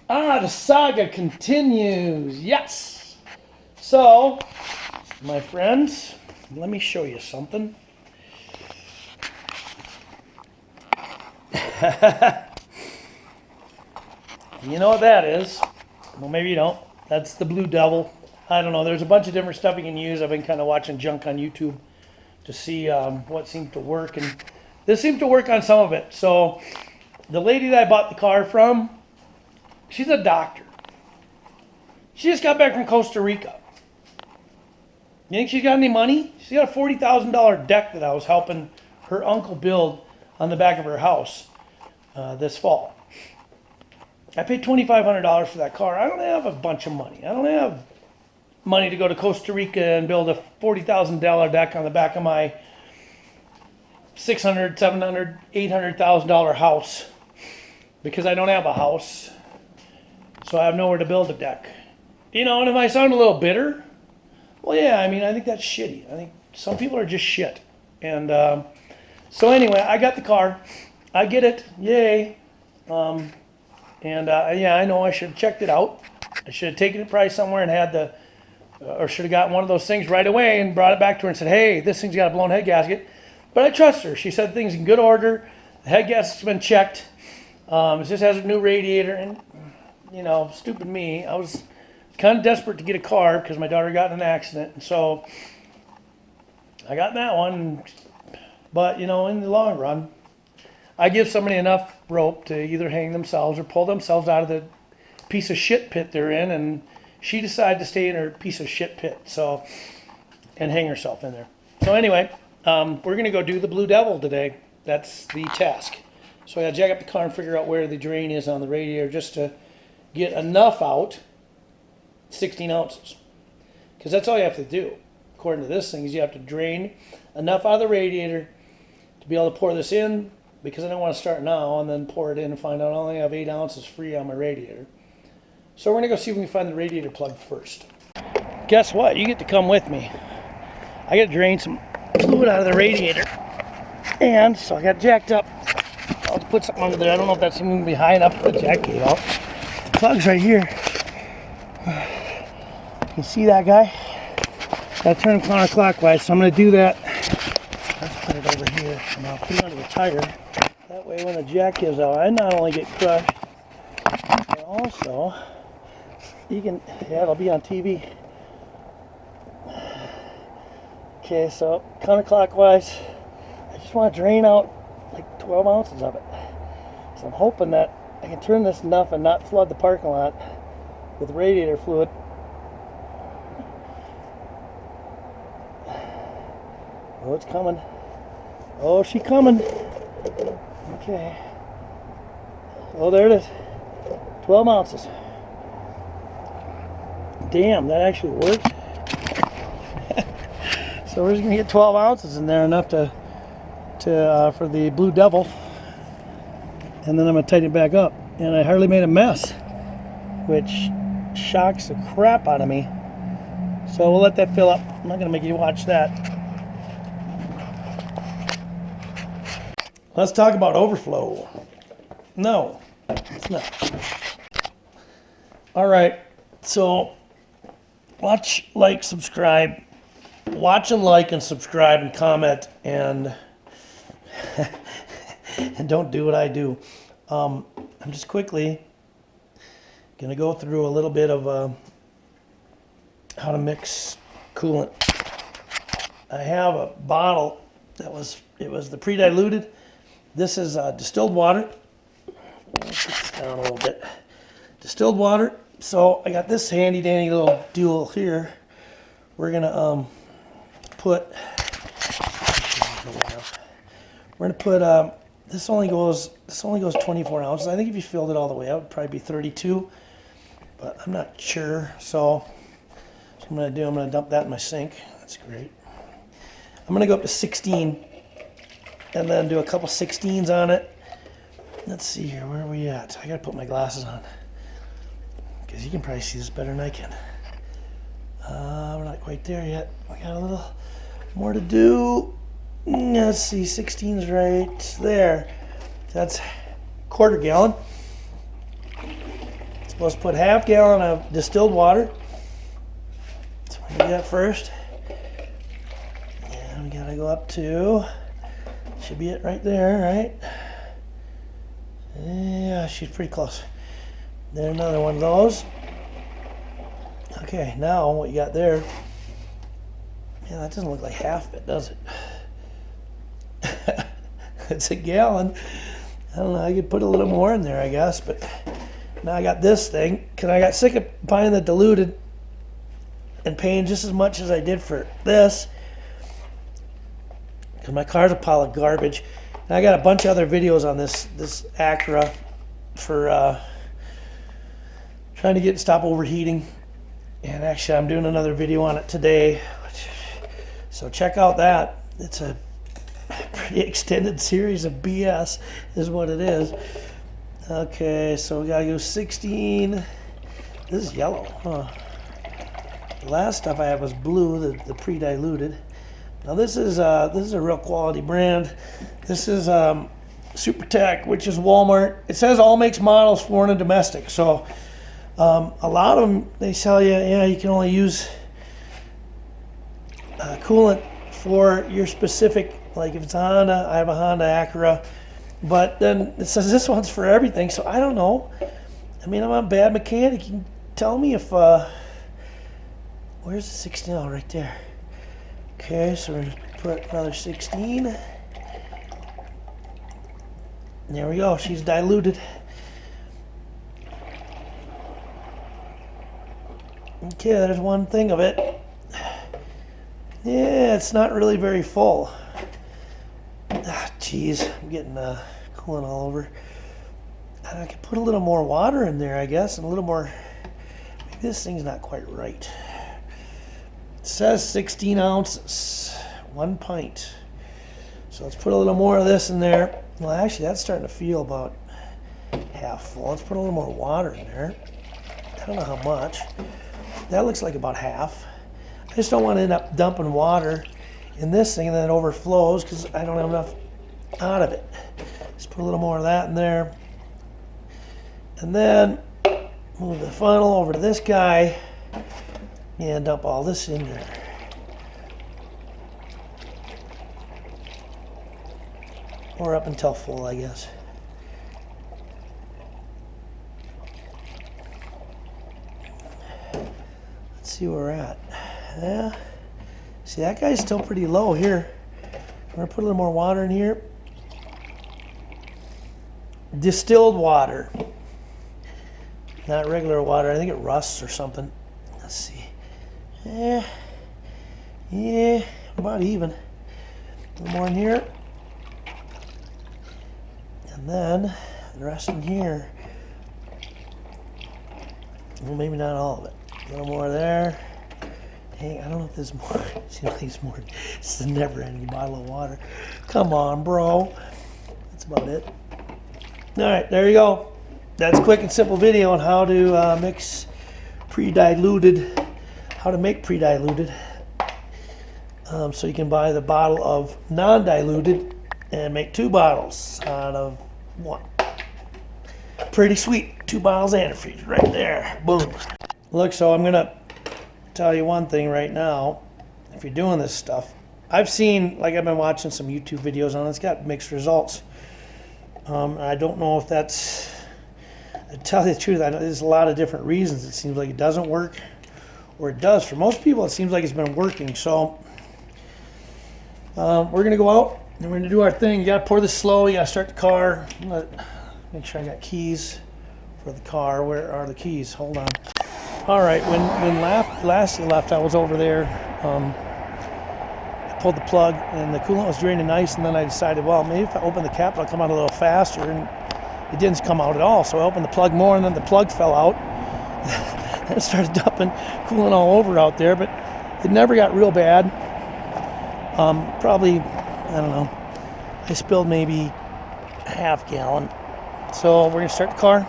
The saga continues. Yes. So, my friends, let me show you something. You know what that is? Well, maybe you don't. That's the Blue Devil. I don't know. There's a bunch of different stuff you can use. I've been kind of watching junk on YouTube to see what seemed to work, and this seemed to work on some of it. So, the lady that I bought the car from, she's a doctor. She just got back from Costa Rica. You think she's got any money? She's got a $40,000 deck that I was helping her uncle build on the back of her house this fall. I paid $2,500 for that car. I don't have a bunch of money. I don't have money to go to Costa Rica and build a $40,000 deck on the back of my $600,000, $700,000, $800,000 house because I don't have a house. So I have nowhere to build a deck. You know, and if I sound a little bitter, well, yeah, I mean, I think that's shitty. I think some people are just shit. And so anyway, I got the car. I get it. Yay. Yeah, I know I should have checked it out. I should have taken it probably somewhere and had the, or should have gotten one of those things right away and brought it back to her and said, hey, this thing's got a blown head gasket. But I trust her. She said things in good order. The head gasket's been checked. It just has a new radiator. And, you know, stupid me, I was kind of desperate to get a car because my daughter got in an accident. And so I got that one. But, you know, in the long run, I give somebody enough rope to either hang themselves or pull themselves out of the piece of shit pit they're in, and she decided to stay in her piece of shit pit, so, and hang herself in there. So anyway, we're going to go do the Blue Devil today. That's the task. So I got to jack up the car and figure out where the drain is on the radiator just to get enough out, 16 ounces. Because that's all you have to do, according to this thing, is you have to drain enough out of the radiator to be able to pour this in, because I don't want to start now and then pour it in and find out I only have 8 ounces free on my radiator. So we're going to go see if we can find the radiator plug first. Guess what? You get to come with me. I got to drain some fluid out of the radiator. And so I got jacked up. I'll put something under there. I don't know if that's even going to be high enough to put the jack gate out. The plug's right here. You see that guy? Got to turn him counterclockwise, so I'm going to do that. Let's put it over here and I'll put it under the tire. That way when the jack gives out, I not only get crushed, but also, you can, yeah, it'll be on TV. Okay, so counterclockwise, I just want to drain out like 12 ounces of it. So I'm hoping that I can turn this enough and not flood the parking lot with radiator fluid. Oh, it's coming. Oh, she's coming. Okay. Oh, there it is. 12 ounces. Damn, that actually worked. So we're just gonna get 12 ounces in there, enough to for the Blue Devil, and then I'm gonna tighten it back up. And I hardly made a mess, which shocks the crap out of me. So we'll let that fill up. I'm not gonna make you watch that. Let's talk about overflow. No, it's not. All right, so watch, like, subscribe. Watch and like and subscribe and comment and and don't do what I do. I'm just quickly going to go through a little bit of how to mix coolant. I have a bottle that was the pre-diluted. This is distilled water. Let's get this down a little bit. Distilled water. So I got this handy dandy little duel here. We're gonna put. We're gonna put. This only goes 24 ounces. I think if you filled it all the way out, it'd probably be 32. But I'm not sure. So what I'm gonna dump that in my sink. That's great. I'm gonna go up to 16. And then do a couple 16s on it. Let's see here, where are we at? I gotta put my glasses on, because you can probably see this better than I can. We're not quite there yet. We got a little more to do. Let's see, 16's right there. That's quarter gallon. Supposed to put half gallon of distilled water. So we do that first. And we gotta go up to, should be it right there, right? Yeah, she's pretty close. Then another one of those. Okay, now what you got there, yeah, that doesn't look like half of it, does it? It's a gallon. I don't know, I could put a little more in there, I guess, but now I got this thing, because I got sick of buying the diluted and paying just as much as I did for this, because my car's a pile of garbage. And I got a bunch of other videos on this Acura for trying to stop overheating. And actually, I'm doing another video on it today. So check out that. It's a pretty extended series of BS, is what it is. Okay, so we gotta go 16. This is yellow, huh? The last stuff I had was blue, the pre-diluted. Now this is a real quality brand. This is SuperTech, which is Walmart. It says all makes models, foreign and domestic. So a lot of them, they tell you, yeah, you can only use coolant for your specific, like if it's a Honda, I have a Honda Acura, but then it says this one's for everything, so I don't know. I mean, I'm a bad mechanic. You can tell me if, where's the 16? Oh, right there. Okay, so we're gonna put another 16. There we go, she's diluted. Okay, there's one thing of it. Yeah, it's not really very full. Ah, geez, I'm getting coolant all over. I could put a little more water in there, I guess, and a little more. Maybe this thing's not quite right. It says 16 ounces, 1 pint. So let's put a little more of this in there. Well, actually, that's starting to feel about half full. Let's put a little more water in there. I don't know how much. That looks like about half. I just don't want to end up dumping water in this thing and then it overflows because I don't have enough out of it. Just put a little more of that in there. And then move the funnel over to this guy and dump all this in there. Or up until full, I guess. Let's see where we're at. Yeah. See, that guy's still pretty low here. I'm gonna put a little more water in here. Distilled water. Not regular water. I think it rusts or something. Let's see. Yeah, about even. A little more in here. And then the rest in here. Well, maybe not all of it. A little more there. Dang, I don't know if there's more. Seems like there's more. It's a never-ending bottle of water. Come on, bro. That's about it. All right, there you go. That's a quick and simple video on how to mix pre-diluted, how to make pre-diluted. So you can buy the bottle of non-diluted and make 2 bottles out of 1. Pretty sweet. 2 bottles antifreeze right there. Boom. Look, so I'm gonna tell you one thing right now. If you're doing this stuff, I've seen, like I've been watching some YouTube videos on it, it's got mixed results. I don't know if that's, to tell you the truth, I know there's a lot of different reasons. It seems like it doesn't work, or it does. For most people, it seems like it's been working. So we're gonna go out and we're gonna do our thing. You gotta pour this slow. You gotta start the car. Make sure I got keys for the car. Where are the keys? Hold on. All right. When last you left, I was over there. I pulled the plug and the coolant was draining nice, and then I decided, well, maybe if I open the cap, it'll come out a little faster, and it didn't come out at all. So I opened the plug more, and then the plug fell out. And it started dumping coolant all over out there, but it never got real bad. Probably, I don't know, I spilled maybe a half gallon. So we're gonna start the car.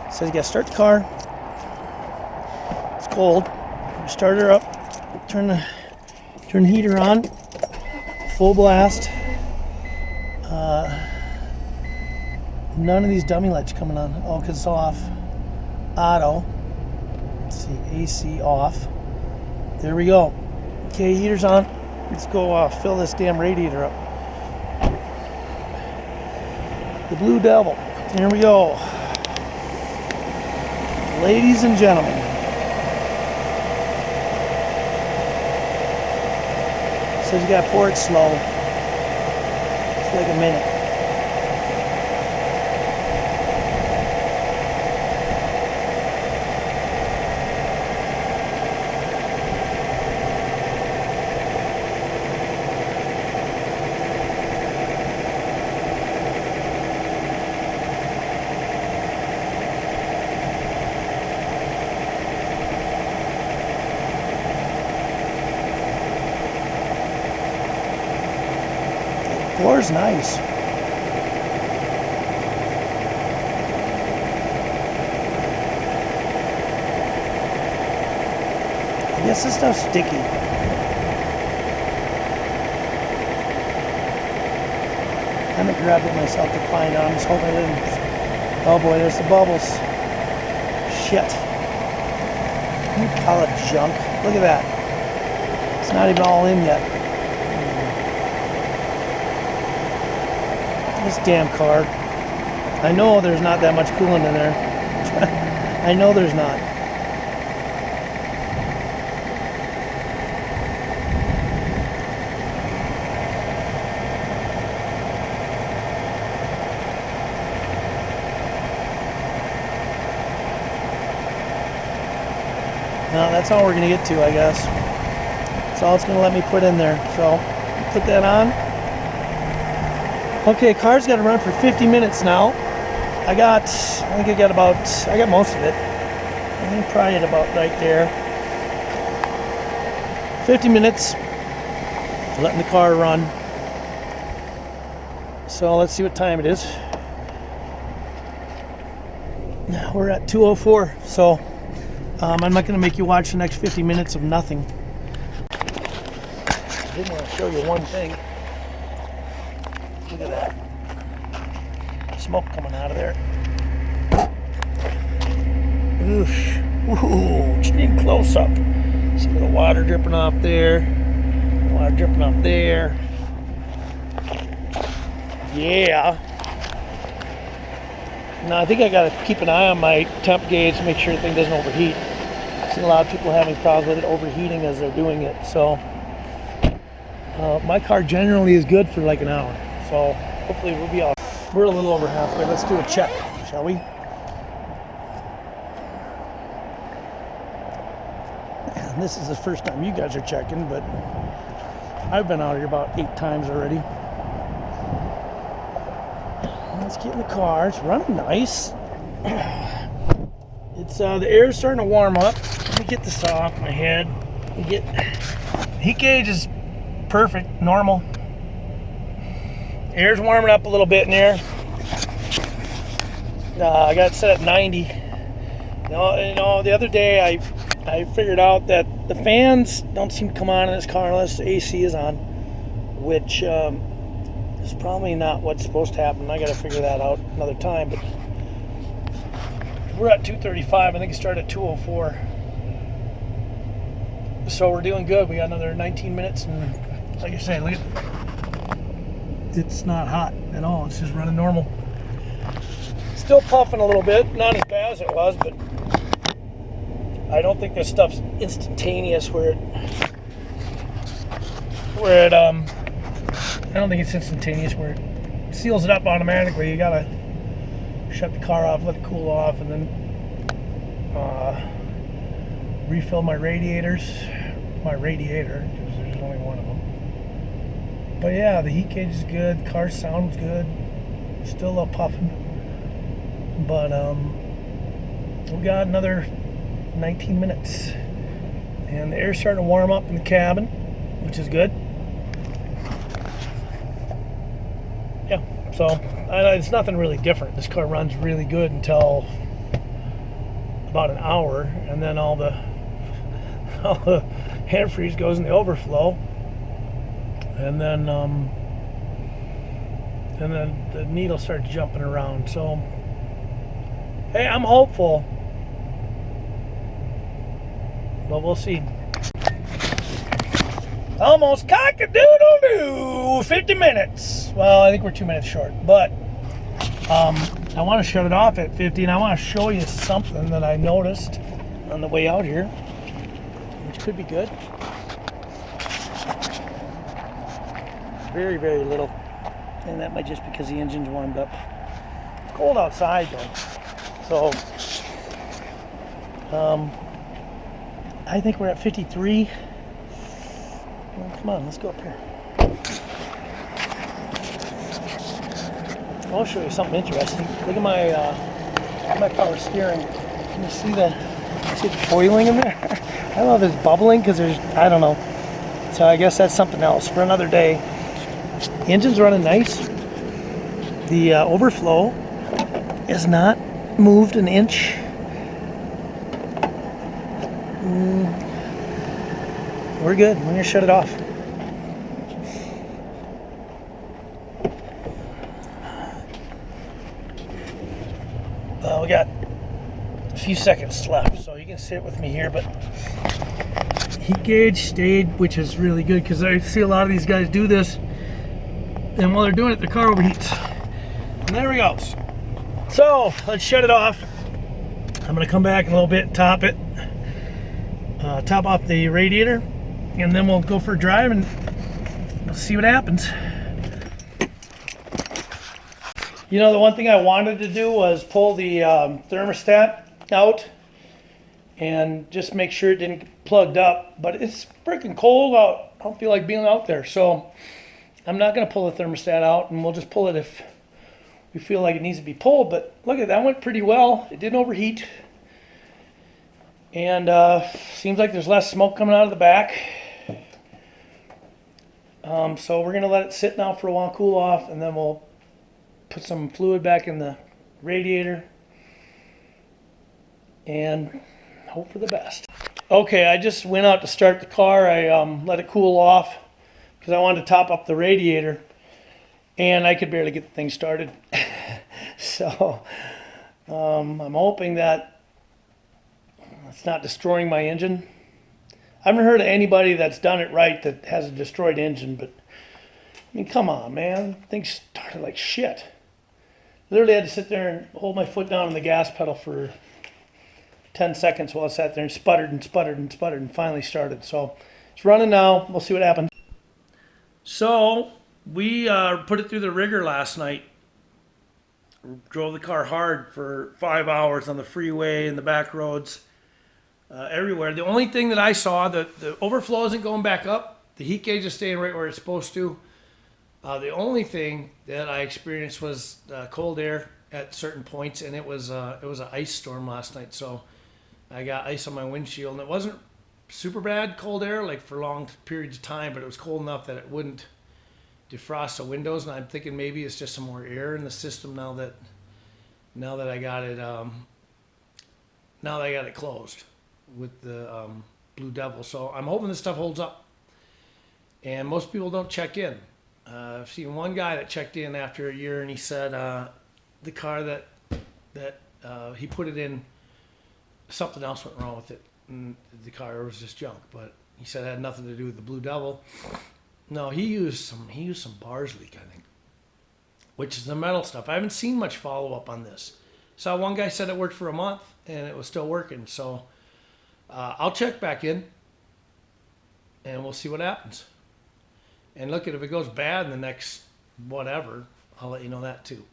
It says you gotta start the car. It's cold. Start her up. Turn the heater on. Full blast. None of these dummy lights coming on. Oh, because it's off. auto. Let's see, AC off. There we go. Okay, heater's on. Let's go fill this damn radiator up. The Blue Devil. Here we go. Ladies and gentlemen. Says you gotta pour it slow. It's like a minute. Floor's nice. I guess this stuff's sticky. I haven't grabbed it myself to find out. I'm just hoping I didn't. Oh boy, there's the bubbles. Shit. You call it junk. Look at that. It's not even all in yet. This damn car. I know there's not that much coolant in there. I know there's not. No, that's all we're going to get to, I guess. That's all it's going to let me put in there. So, put that on. Okay, car's got to run for 50 minutes now. I got most of it. I think probably at about right there. 50 minutes, letting the car run. So let's see what time it is. We're at 2:04, so I'm not going to make you watch the next 50 minutes of nothing. I did want to show you one thing. Look at that. Smoke coming out of there. Oosh. Ooh, extreme close up. See the water dripping off there. Water dripping off there. Yeah. Now I think I gotta keep an eye on my temp gauge to make sure the thing doesn't overheat. I've seen a lot of people having problems with it overheating as they're doing it. So my car generally is good for like an hour. So hopefully we'll be off. We're a little over halfway. Let's do a check, shall we? And this is the first time you guys are checking, but I've been out here about 8 times already. Let's get in the car. It's running nice. It's the air's starting to warm up. Let me get this off my head. Heat gauge is perfect, normal. Air's warming up a little bit in there. I got it set at 90. You know, the other day I figured out that the fans don't seem to come on in this car unless the AC is on, which is probably not what's supposed to happen. I got to figure that out another time. But we're at 2:35. I think it started at 2:04. So we're doing good. We got another 19 minutes, and like I say, look at. It's not hot at all. It's just running normal. Still puffing a little bit. Not as bad as it was, but I don't think this stuff's instantaneous where it I don't think it's instantaneous where it seals it up automatically. You gotta shut the car off, let it cool off, and then refill my radiator, because there's only one of them. But yeah, the heat gauge is good, car sounds good, still a little puffing, but we got another 19 minutes, and the air's starting to warm up in the cabin, which is good. Yeah, so it's nothing really different. This car runs really good until about an hour, and then all the antifreeze goes in the overflow. And then the needle starts jumping around. So, hey, I'm hopeful but we'll see. Almost cock-a-doodle-doo, 50 minutes. Well, I think we're 2 minutes short, but I want to shut it off at 50, and I want to show you something that I noticed on the way out here, which could be good. Very, very little, and that might just because the engine's warmed up. It's cold outside though, so I think we're at 53. Well, come on, let's go up here. I'll show you something interesting. Look at my power steering. Can you see the boiling in there? I don't know if it's bubbling because I don't know. So I guess that's something else for another day. The engine's running nice. The overflow is not moved an inch. We're good. We're gonna shut it off. We got a few seconds left, so you can sit with me here, but heat gauge stayed, which is really good because I see a lot of these guys do this, and while they're doing it, the car overheats. And there we go. So let's shut it off. I'm gonna come back in a little bit, top it, top off the radiator, and then we'll go for a drive and we'll see what happens. You know, the one thing I wanted to do was pull the thermostat out and just make sure it didn't get plugged up, but it's freaking cold out. I don't feel like being out there, so I'm not going to pull the thermostat out, and we'll just pull it if we feel like it needs to be pulled. But look at that, went pretty well. It didn't overheat, and seems like there's less smoke coming out of the back. So we're going to let it sit now for a while, cool off, and then we'll put some fluid back in the radiator and hope for the best. Okay, I just went out to start the car. I let it cool off because I wanted to top up the radiator, and I could barely get the thing started. So I'm hoping that it's not destroying my engine. I haven't heard of anybody that's done it right that has a destroyed engine, but I mean, come on, man. Things started like shit. Literally had to sit there and hold my foot down on the gas pedal for 10 seconds while I sat there and sputtered and sputtered and sputtered and finally started. So it's running now. We'll see what happens. So we put it through the rigger last night. Drove the car hard for 5 hours on the freeway and the back roads, everywhere. The only thing that I saw, the overflow isn't going back up. The heat gauge is staying right where it's supposed to. The only thing that I experienced was cold air at certain points, and it was an ice storm last night. So I got ice on my windshield, and it wasn't super bad cold air like for long periods of time, but it was cold enough that it wouldn't defrost the windows. And I'm thinking maybe it's just some more air in the system now that I got it closed with the Blue Devil. So I'm hoping this stuff holds up. And most people don't check in. I've seen one guy that checked in after a year, and he said the car that he put it in, something else went wrong with it, and the car was just junk. But he said it had nothing to do with the Blue Devil. No, he used some bars leak, I think, which is the metal stuff. I haven't seen much follow up on this. So one guy said it worked for a month and it was still working. So I'll check back in and we'll see what happens. And look, if it goes bad in the next whatever, I'll let you know that too.